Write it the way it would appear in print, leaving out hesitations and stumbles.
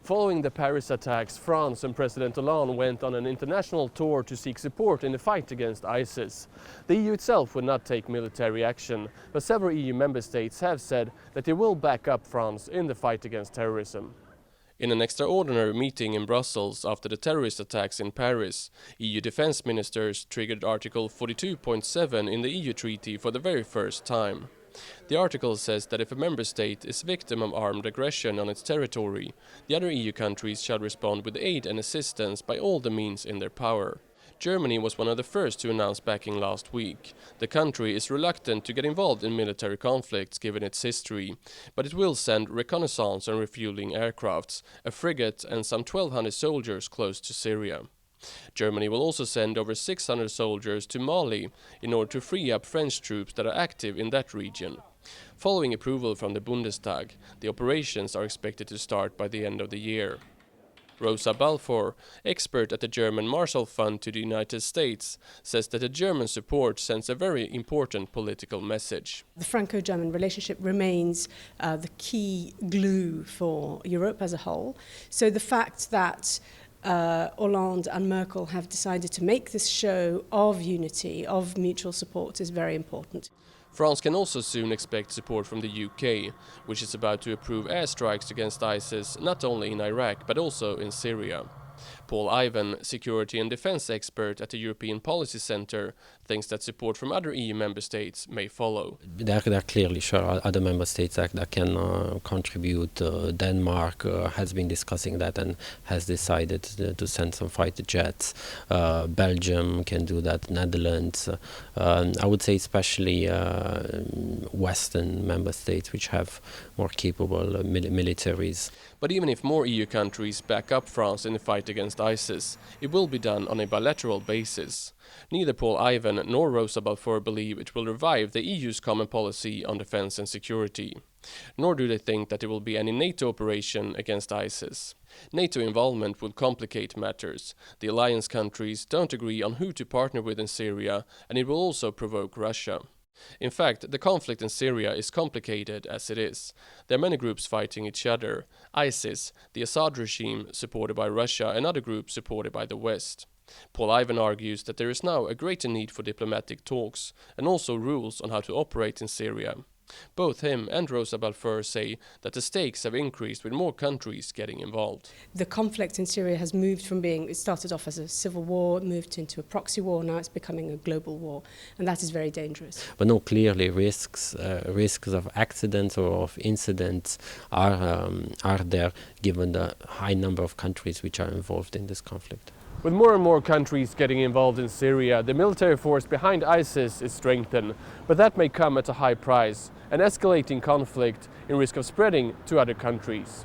Following the Paris attacks, France and President Hollande went on an international tour to seek support in the fight against ISIS. The EU itself would not take military action, but several EU member states have said that they will back up France in the fight against terrorism. In an extraordinary meeting in Brussels after the terrorist attacks in Paris, EU defense ministers triggered Article 42.7 in the EU treaty for the very first time. The article says that if a member state is victim of armed aggression on its territory, the other EU countries shall respond with aid and assistance by all the means in their power. Germany was one of the first to announce backing last week. The country is reluctant to get involved in military conflicts given its history, but it will send reconnaissance and refueling aircrafts, a frigate and some 1,200 soldiers close to Syria. Germany will also send over 600 soldiers to Mali in order to free up French troops that are active in that region. Following approval from the Bundestag, the operations are expected to start by the end of the year. Rosa, Balfour, expert at the German Marshall Fund to the United States, says that the German support sends a very important political message. The Franco-German relationship remains the key glue for Europe as a whole. So the fact that Hollande and Merkel have decided to make this show of unity, of mutual support, is very important. France can also soon expect support from the UK, which is about to approve airstrikes against ISIS not only in Iraq but also in Syria. Paul Ivan, security and defense expert at the European Policy Centre, thinks that support from other EU member states may follow. There are clearly sure other member states that can contribute. Denmark has been discussing that and has decided to send some fighter jets. Belgium can do that, Netherlands. I would say especially Western member states which have more capable militaries. But even if more EU countries back up France in the fight against ISIS, it will be done on a bilateral basis. Neither Paul Ivan nor Rosa Balfour believe it will revive the EU's common policy on defense and security. Nor do they think that there will be any NATO operation against ISIS. NATO involvement will complicate matters. The alliance countries don't agree on who to partner with in Syria, and it will also provoke Russia. In fact, the conflict in Syria is complicated as it is. There are many groups fighting each other: ISIS, the Assad regime supported by Russia, and other groups supported by the West. Paul Ivan argues that there is now a greater need for diplomatic talks and also rules on how to operate in Syria. Both him and Rosa Balfour say that the stakes have increased with more countries getting involved. The conflict in Syria has moved from it started off as a civil war, moved into a proxy war, now it's becoming a global war, and that is very dangerous. But no, clearly risks of accidents or of incidents are there given the high number of countries which are involved in this conflict. With more and more countries getting involved in Syria, the military force behind ISIS is strengthened, but that may come at a high price, an escalating conflict in risk of spreading to other countries.